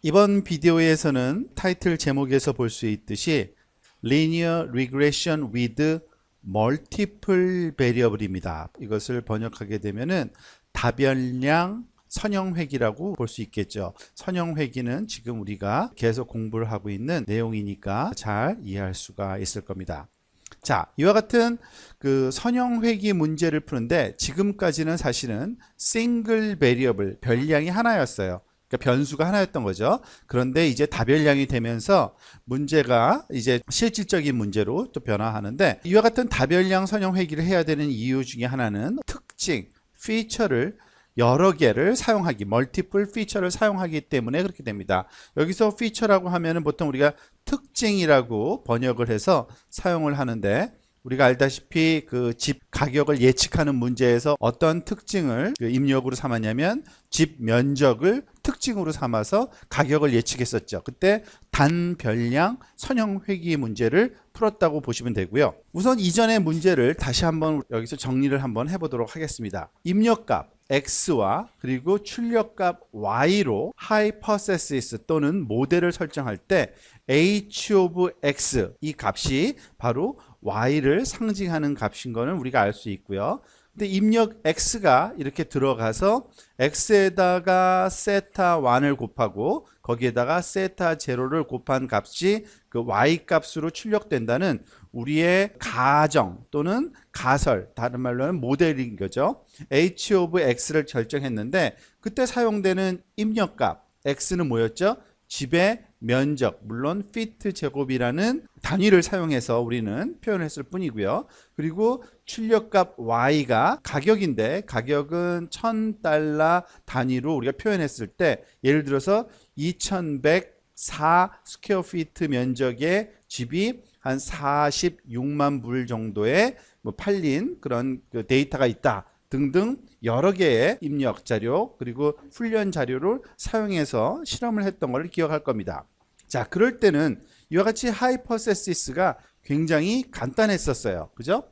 이번 비디오에서는 타이틀 제목에서 볼 수 있듯이 Linear Regression with Multiple Variable입니다. 이것을 번역하게 되면은 다변량 선형회귀라고 볼 수 있겠죠. 선형회귀는 지금 우리가 계속 공부를 하고 있는 내용이니까 잘 이해할 수가 있을 겁니다. 자, 이와 같은 그 선형회귀 문제를 푸는데 지금까지는 사실은 싱글 베리어블, 별량이 하나였어요. 그러니까 변수가 하나였던 거죠. 그런데 이제 다별량이 되면서 문제가 이제 실질적인 문제로 또 변화하는데, 이와 같은 다별량 선형회귀를 해야 되는 이유 중에 하나는 특징, 피처를 여러 개를 사용하기, 멀티플 피처를 사용하기 때문에 그렇게 됩니다. 여기서 피처라고 하면은 보통 우리가 특징이라고 번역을 해서 사용을 하는데, 우리가 알다시피 그 집 가격을 예측하는 문제에서 어떤 특징을 입력으로 삼았냐면 집 면적을 특징으로 삼아서 가격을 예측했었죠. 그때 단별량 선형회귀 문제를 풀었다고 보시면 되고요. 우선 이전의 문제를 다시 한번 여기서 정리를 한번 해보도록 하겠습니다. 입력값 x와 그리고 출력값 y로 하이퍼세시스 또는 모델을 설정할 때 h of x, 이 값이 바로 y를 상징하는 값인 거는 우리가 알 수 있고요. 근데 입력 x가 이렇게 들어가서 x에다가 세타 1을 곱하고 거기에다가 세타 0를 곱한 값이 그 y 값으로 출력된다는 우리의 가정 또는 가설, 다른 말로는 모델인 거죠. h of x를 결정했는데 그때 사용되는 입력값 x는 뭐였죠? 집의 면적, 물론 feet 제곱이라는 단위를 사용해서 우리는 표현했을 뿐이고요. 그리고 출력값 y가 가격인데 가격은 $1000 단위로 우리가 표현했을 때, 예를 들어서 2104 스퀘어 피트 면적의 집이 한 46만 불 정도에 팔린 그런 그 데이터가 있다 등등 여러 개의 입력 자료 그리고 훈련 자료를 사용해서 실험을 했던 걸 기억할 겁니다. 자, 그럴 때는 이와 같이 하이퍼세시스가 굉장히 간단했었어요. 그죠?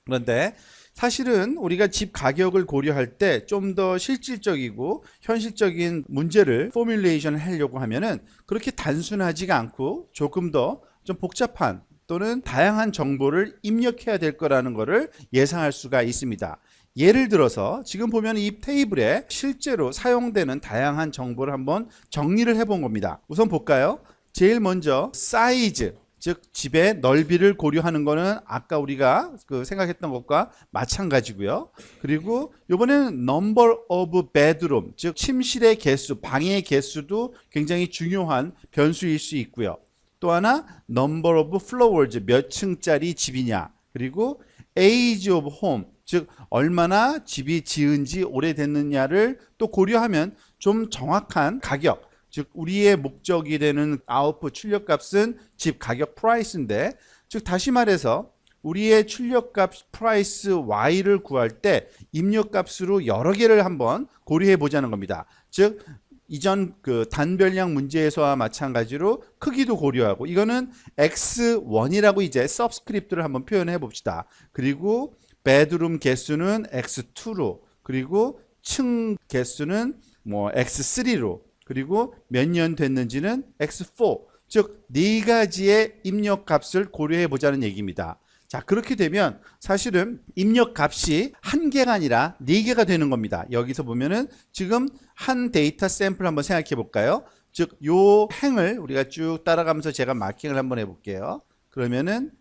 그런데 사실은 우리가 집 가격을 고려할 때 좀 더 실질적이고 현실적인 문제를 포뮬레이션 하려고 하면은 그렇게 단순하지가 않고 조금 더 좀 복잡한 또는 다양한 정보를 입력해야 될 거라는 것을 예상할 수가 있습니다. 예를 들어서 지금 보면 이 테이블에 실제로 사용되는 다양한 정보를 한번 정리를 해본 겁니다. 우선 볼까요? 제일 먼저 사이즈, 즉 집의 넓이를 고려하는 거는 아까 우리가 생각했던 것과 마찬가지고요. 그리고 이번에는 number of bedroom, 즉 침실의 개수, 방의 개수도 굉장히 중요한 변수일 수 있고요. 또 하나 number of floors, 몇 층짜리 집이냐, 그리고 age of home, 즉 얼마나 집이 지은 지 오래됐느냐를 또 고려하면 좀 정확한 가격, 즉 우리의 목적이 되는 아웃풋 출력값은 집 가격 프라이스인데, 즉 다시 말해서 우리의 출력값 프라이스 y를 구할 때 입력값으로 여러 개를 한번 고려해 보자는 겁니다. 즉 이전 그 단별량 문제에서와 마찬가지로 크기도 고려하고, 이거는 x1이라고 이제 서브스크립트를 한번 표현해 봅시다. 그리고 베드룸 개수는 x2로, 그리고 층 개수는 뭐 x3로, 그리고 몇 년 됐는지는 x4, 즉 네 가지의 입력 값을 고려해 보자는 얘기입니다. 자, 그렇게 되면 사실은 입력 값이 한 개가 아니라 네 개가 되는 겁니다. 여기서 보면은 지금 한 데이터 샘플 한번 생각해 볼까요? 즉 요 행을 우리가 쭉 따라가면서 제가 마킹을 한번 해 볼게요. 그러면은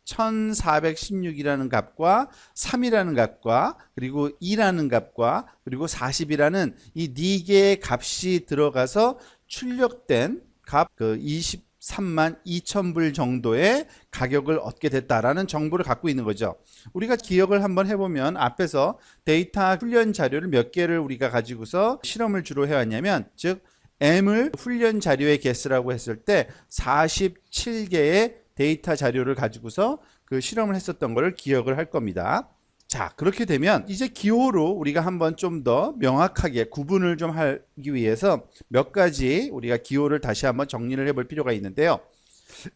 1416이라는 값과 3이라는 값과 그리고 2라는 값과 그리고 40이라는 이 네 개의 값이 들어가서 출력된 값, 그 23만 2천 불 정도의 가격을 얻게 됐다라는 정보를 갖고 있는 거죠. 우리가 기억을 한번 해보면 앞에서 데이터 훈련 자료를 몇 개를 우리가 가지고서 실험을 주로 해왔냐면, 즉 M을 훈련 자료의 개수라고 했을 때 47개의 데이터 자료를 가지고서 그 실험을 했었던 것을 기억을 할 겁니다. 자, 그렇게 되면 이제 기호로 우리가 한번 좀 더 명확하게 구분을 좀 하기 위해서 몇 가지 우리가 기호를 다시 한번 정리를 해볼 필요가 있는데요.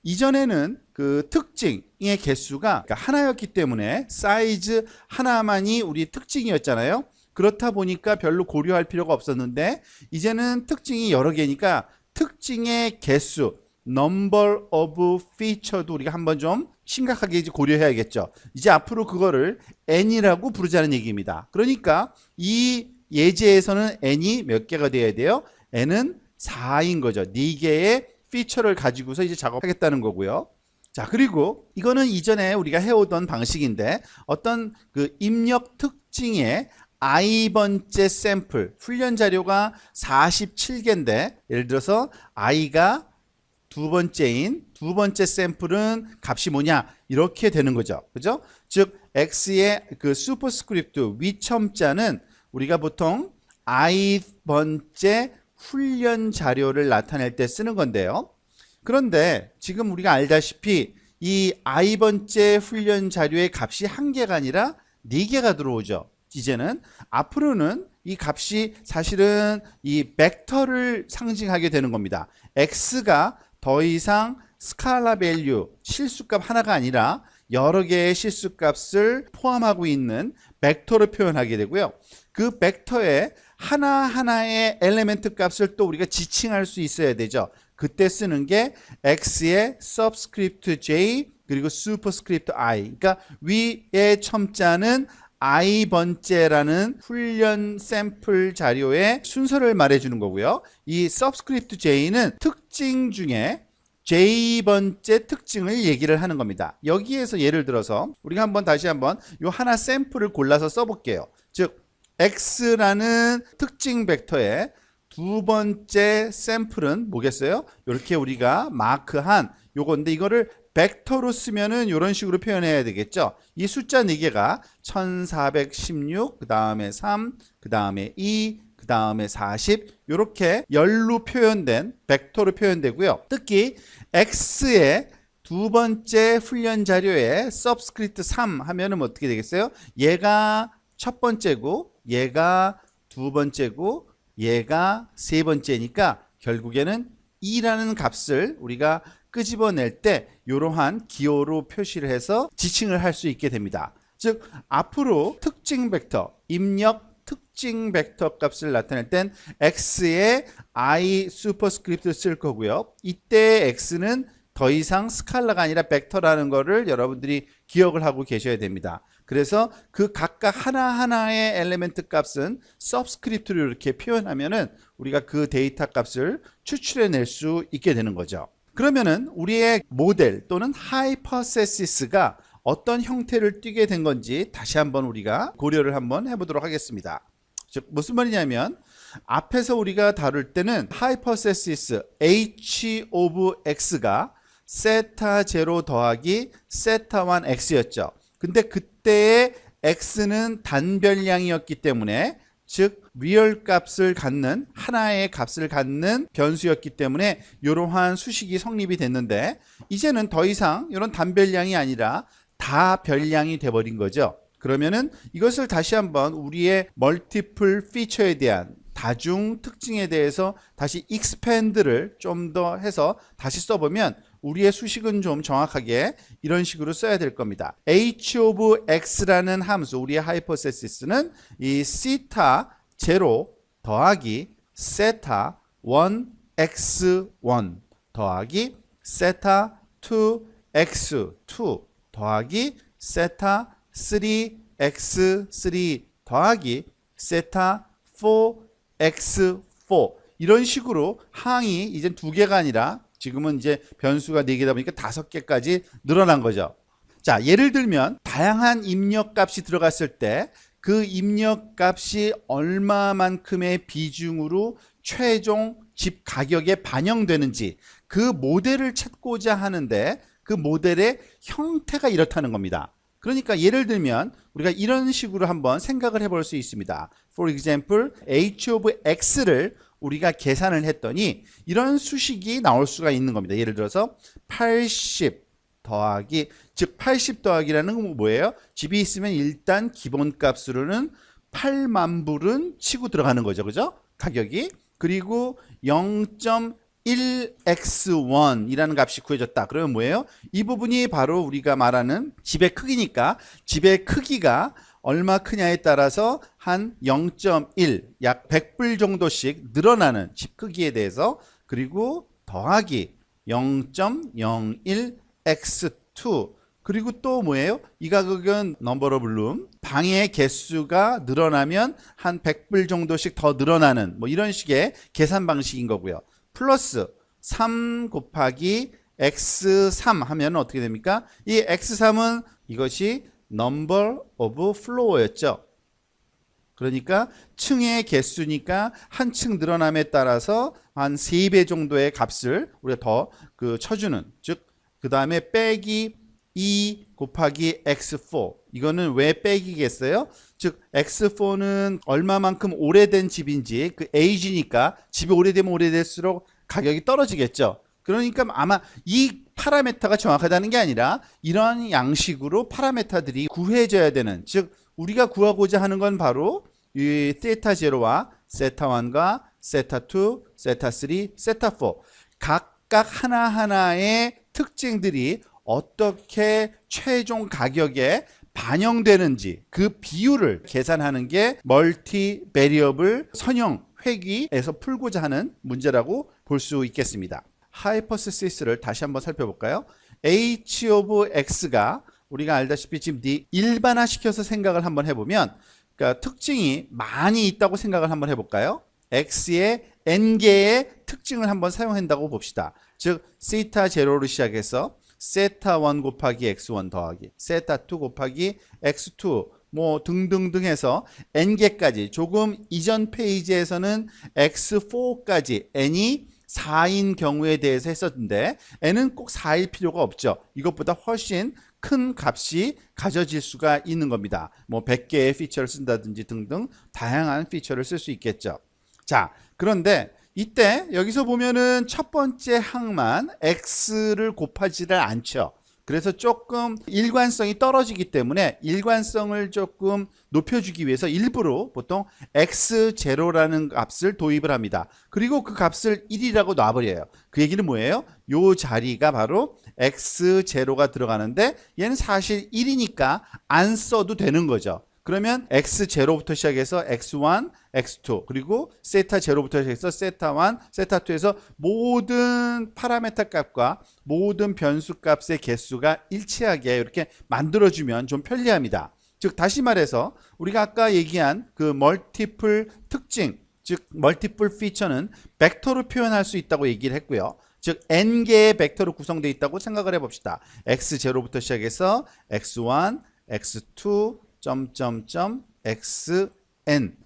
이전에는 그 특징의 개수가 하나였기 때문에 사이즈 하나만이 우리 특징이었잖아요. 그렇다 보니까 별로 고려할 필요가 없었는데 이제는 특징이 여러 개니까 특징의 개수, number of feature도 우리가 한번 좀 심각하게 이제 고려해야겠죠. 이제 앞으로 그거를 n이라고 부르자는 얘기입니다. 그러니까 이 예제에서는 n이 몇 개가 돼야 돼요? n은 4인 거죠. 4개의 피처를 가지고서 이제 작업하겠다는 거고요. 자, 그리고 이거는 이전에 우리가 해오던 방식인데 어떤 그 입력 특징의 i번째 샘플, 훈련 자료가 47개인데 예를 들어서 i가 두 번째인 두 번째 샘플은 값이 뭐냐 이렇게 되는 거죠. 그죠? 즉 x의 그 슈퍼스크립트 위첨자는 우리가 보통 i번째 훈련 자료를 나타낼 때 쓰는 건데요. 그런데 지금 우리가 알다시피 이 i번째 훈련 자료의 값이 1개가 아니라 4개가 들어오죠. 이제는 앞으로는 이 값이 사실은 이 벡터를 상징하게 되는 겁니다. x가 더 이상 스칼라 밸류, 실수값 하나가 아니라 여러 개의 실수값을 포함하고 있는 벡터로 표현하게 되고요. 그 벡터에 하나하나의 엘리멘트 값을 또 우리가 지칭할 수 있어야 되죠. 그때 쓰는 게 x의 subscript j 그리고 superscript i. 그러니까 위의 첨자는 i번째라는 훈련 샘플 자료의 순서를 말해주는 거고요. 이 subscript j는 특징 중에 j번째 특징을 얘기를 하는 겁니다. 여기에서 예를 들어서 우리가 다시 한번 요 하나 샘플을 골라서 써볼게요. 즉 x라는 특징 벡터의 두 번째 샘플은 뭐겠어요? 이렇게 우리가 마크한 요건데 이거를 벡터로 쓰면은 이런 식으로 표현해야 되겠죠. 이 숫자 4개가 1416, 그 다음에 3, 그 다음에 2, 그 다음에 40 이렇게 열로 표현된 벡터로 표현되고요. 특히 x의 두 번째 훈련 자료에 subscript 3 하면은 어떻게 되겠어요? 얘가 첫 번째고 얘가 두 번째고 얘가 세 번째니까 결국에는 2라는 값을 우리가 끄집어낼 때 이러한 기호로 표시를 해서 지칭을 할 수 있게 됩니다. 즉 앞으로 특징 벡터, 입력 특징 벡터 값을 나타낼 땐 x의 i 슈퍼스크립트를 쓸 거고요. 이때 x는 더 이상 스칼라가 아니라 벡터라는 거를 여러분들이 기억을 하고 계셔야 됩니다. 그래서 그 각각 하나하나의 엘리멘트 값은 서브스크립트로 이렇게 표현하면은 우리가 그 데이터 값을 추출해낼 수 있게 되는 거죠. 그러면은 우리의 모델 또는 하이퍼세시스가 어떤 형태를 띠게 된 건지 다시 한번 우리가 고려를 한번 해보도록 하겠습니다. 즉 무슨 말이냐면 앞에서 우리가 다룰 때는 하이퍼세시스 h of x가 세타 제로 더하기 세타 1 x였죠. 근데 그때의 x는 단별량이었기 때문에 즉 리얼 값을 갖는 하나의 값을 갖는 변수였기 때문에 이러한 수식이 성립이 됐는데 이제는 더 이상 이런 단별량이 아니라 다별량이 돼버린 거죠. 그러면은 이것을 다시 한번 우리의 멀티플 피처에 대한 다중 특징에 대해서 다시 expand를 좀 더 해서 다시 써보면 우리의 수식은 좀 정확하게 이런 식으로 써야 될 겁니다. h of x라는 함수, 우리의 하이퍼세시스는 이 시타 제로 더하기 세타 1 x1 더하기 세타 2 x2 더하기 세타 3 x3 더하기 세타 4 x4 이런 식으로 항이 이제 2개가 아니라 지금은 이제 변수가 4개다 보니까 5개까지 늘어난 거죠. 자, 예를 들면 다양한 입력 값이 들어갔을 때 그 입력 값이 얼마만큼의 비중으로 최종 집 가격에 반영되는지 그 모델을 찾고자 하는데 그 모델의 형태가 이렇다는 겁니다. 그러니까 예를 들면 우리가 이런 식으로 한번 생각을 해볼 수 있습니다. For example, h of x를 우리가 계산을 했더니 이런 수식이 나올 수가 있는 겁니다. 예를 들어서 80 더하기, 즉 80 더하기라는 건 뭐예요? 집이 있으면 일단 기본값으로는 8만 불은 치고 들어가는 거죠. 그죠? 가격이. 그리고 0.1x1 이라는 값이 구해졌다. 그러면 뭐예요? 이 부분이 바로 우리가 말하는 집의 크기니까 집의 크기가 얼마 크냐에 따라서 한 0.1, 약 100불 정도씩 늘어나는 집 크기에 대해서 그리고 더하기 0.01 x2 그리고 또 뭐예요? 이 가격은 넘버 오브 룸 방의 개수가 늘어나면 한 100불 정도씩 더 늘어나는 뭐 이런 식의 계산 방식인 거고요. 플러스 3 곱하기 x3 하면 어떻게 됩니까? 이 x3은 이것이 number of floor였죠. 그러니까 층의 개수니까 한 층 늘어남에 따라서 한 3배 정도의 값을 우리가 더 쳐주는, 즉 그 다음에 빼기 2 곱하기 x4. 이거는 왜 빼기겠어요? 즉 x4는 얼마만큼 오래된 집인지 그 age니까 집이 오래되면 오래될수록 가격이 떨어지겠죠. 그러니까 아마 이 파라메타가 정확하다는 게 아니라 이런 양식으로 파라메타들이 구해져야 되는, 즉 우리가 구하고자 하는 건 바로 이 세타 0와 세타 1과 세타 2, 세타 3, 세타 4 각각 하나하나의 특징들이 어떻게 최종 가격에 반영되는지 그 비율을 계산하는 게 멀티 베리어블 선형 회귀에서 풀고자 하는 문제라고 볼 수 있겠습니다. 하이퍼시스를 다시 한번 살펴볼까요? h of x가 우리가 알다시피 지금 일반화 시켜서 생각을 한번 해보면, 그러니까 특징이 많이 있다고 생각을 한번 해볼까요? x의 n개의 특징을 한번 사용한다고 봅시다. 즉 세타 0로 시작해서 세타 1 곱하기 x1 더하기 세타 2 곱하기 x2 뭐 등등등 해서 n개까지, 조금 이전 페이지에서는 x4까지 n이 4인 경우에 대해서 했었는데 n은 꼭 4일 필요가 없죠. 이것보다 훨씬 큰 값이 가져질 수가 있는 겁니다. 뭐 100개의 피처를 쓴다든지 등등 다양한 피처를 쓸 수 있겠죠. 자, 그런데 이때 여기서 보면은 첫 번째 항만 x를 곱하지를 않죠. 그래서 조금 일관성이 떨어지기 때문에 일관성을 조금 높여주기 위해서 일부러 보통 x0라는 값을 도입을 합니다. 그리고 그 값을 1이라고 놔버려요. 그 얘기는 뭐예요? 요 자리가 바로 x0가 들어가는데 얘는 사실 1이니까 안 써도 되는 거죠. 그러면 x0부터 시작해서 x1, x2 그리고 세타 0부터 시작해서 세타 1, 세타 2에서 모든 파라메타 값과 모든 변수 값의 개수가 일치하게 이렇게 만들어주면 좀 편리합니다. 즉 다시 말해서 우리가 아까 얘기한 그 멀티플 특징, 즉 멀티플 피처는 벡터로 표현할 수 있다고 얘기를 했고요. 즉 n개의 벡터로 구성되어 있다고 생각을 해봅시다. x0부터 시작해서 x1, x2 xn.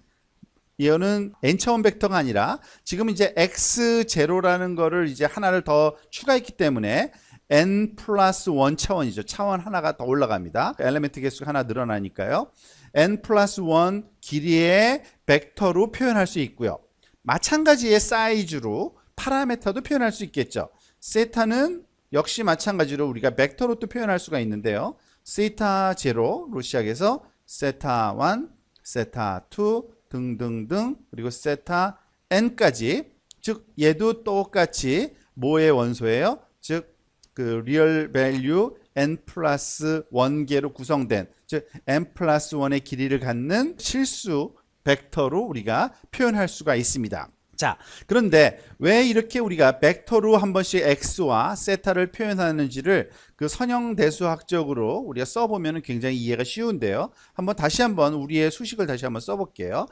이거는 n차원 벡터가 아니라 지금 이제 x0라는 거를 이제 하나를 더 추가했기 때문에 n 플러스 1 차원이죠. 차원 하나가 더 올라갑니다. 엘리멘트 개수가 하나 늘어나니까요. n 플러스 1 길이의 벡터로 표현할 수 있고요. 마찬가지의 사이즈로 파라메타도 표현할 수 있겠죠. 세타는 역시 마찬가지로 우리가 벡터로 또 표현할 수가 있는데요. 세타 0로 시작해서 세타 1, 세타 2 등등등 그리고 세타 n까지, 즉 얘도 똑같이 뭐의 원소예요? 즉 그 리얼 밸류 n 플러스 1개로 구성된, 즉 n 플러스 1의 길이를 갖는 실수 벡터로 우리가 표현할 수가 있습니다. 자, 그런데 왜 이렇게 우리가 벡터로 한 번씩 x와 세타를 표현하는지를 그 선형대수학적으로 우리가 써보면 굉장히 이해가 쉬운데요. 다시 한번 우리의 수식을 다시 한번 써볼게요.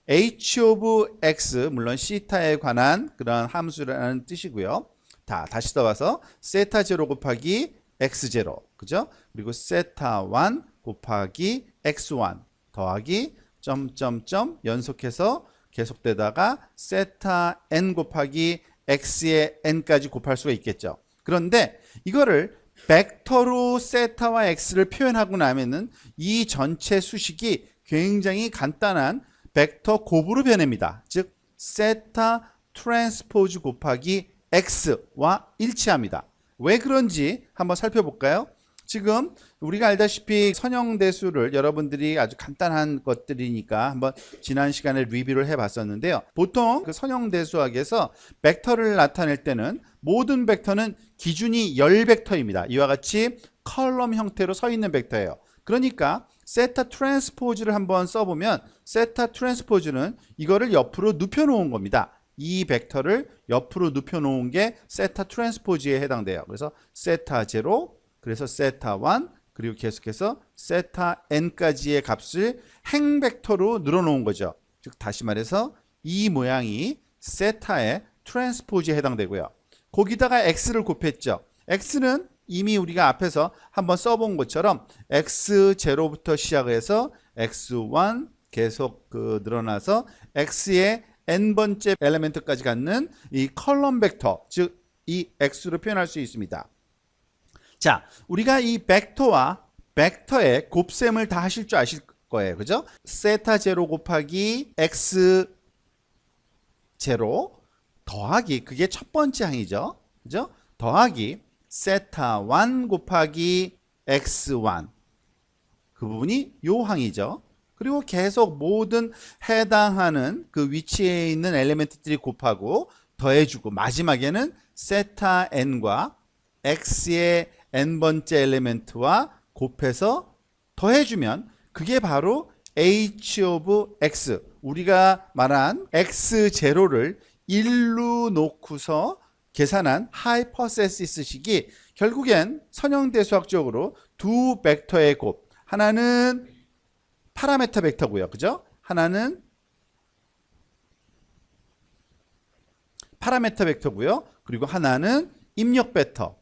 h of x, 물론 시타에 관한 그런 함수라는 뜻이고요. 다시 써봐서 세타 0 곱하기 x0, 그죠? 그리고 세타 1 곱하기 x1 더하기 점점점 연속해서 계속되다가 세타 n 곱하기 x의 n까지 곱할 수가 있겠죠. 그런데 이거를 벡터로 세타와 x를 표현하고 나면은 이 전체 수식이 굉장히 간단한 벡터 곱으로 변합니다. 즉 세타 트랜스포즈 곱하기 x와 일치합니다. 왜 그런지 한번 살펴볼까요? 지금 우리가 알다시피 선형대수를 여러분들이 아주 간단한 것들이니까 한번 지난 시간에 리뷰를 해봤었는데요. 보통 그 선형대수학에서 벡터를 나타낼 때는 모든 벡터는 기준이 열 벡터입니다. 이와 같이 컬럼 형태로 서 있는 벡터예요. 그러니까 세타 트랜스포즈를 한번 써보면 세타 트랜스포즈는 이거를 옆으로 눕혀 놓은 겁니다. 이 벡터를 옆으로 눕혀 놓은 게 세타 트랜스포즈에 해당돼요. 그래서 세타 0, 그래서 세타 1, 그리고 계속해서 세타 n까지의 값을 행 벡터로 늘어 놓은 거죠. 즉 다시 말해서 이 모양이 세타의 트랜스포즈에 해당되고요. 거기다가 x를 곱했죠. x는 이미 우리가 앞에서 한번 써본 것처럼 x0부터 시작을 해서 x1 계속 늘어나서 x의 n번째 엘리멘트까지 갖는 이 컬럼 벡터, 즉 이 x로 표현할 수 있습니다. 자, 우리가 이 벡터와 벡터의 곱셈을 다 하실 줄 아실 거예요. 그죠? 세타 0 곱하기 x 0 더하기, 그게 첫 번째 항이죠. 그죠? 더하기 세타 1 곱하기 x1, 그 부분이 요 항이죠. 그리고 계속 모든 해당하는 그 위치에 있는 엘리멘트들이 곱하고 더해주고 마지막에는 세타 n과 x의 n번째 엘리멘트와 곱해서 더해주면 그게 바로 h of x, 우리가 말한 x0를 1로 놓고서 계산한 하이퍼세시스식이 결국엔 선형대수학적으로 두 벡터의 곱, 하나는 파라메터 벡터고요. 그죠? 하나는 파라메터 벡터고요. 그리고 하나는 입력 벡터,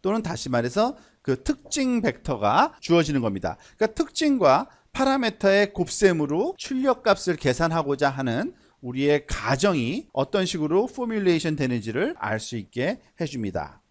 또는 다시 말해서 그 특징 벡터가 주어지는 겁니다. 그러니까 특징과 파라메터의 곱셈으로 출력값을 계산하고자 하는 우리의 가정이 어떤 식으로 포뮬레이션 되는지를 알 수 있게 해줍니다.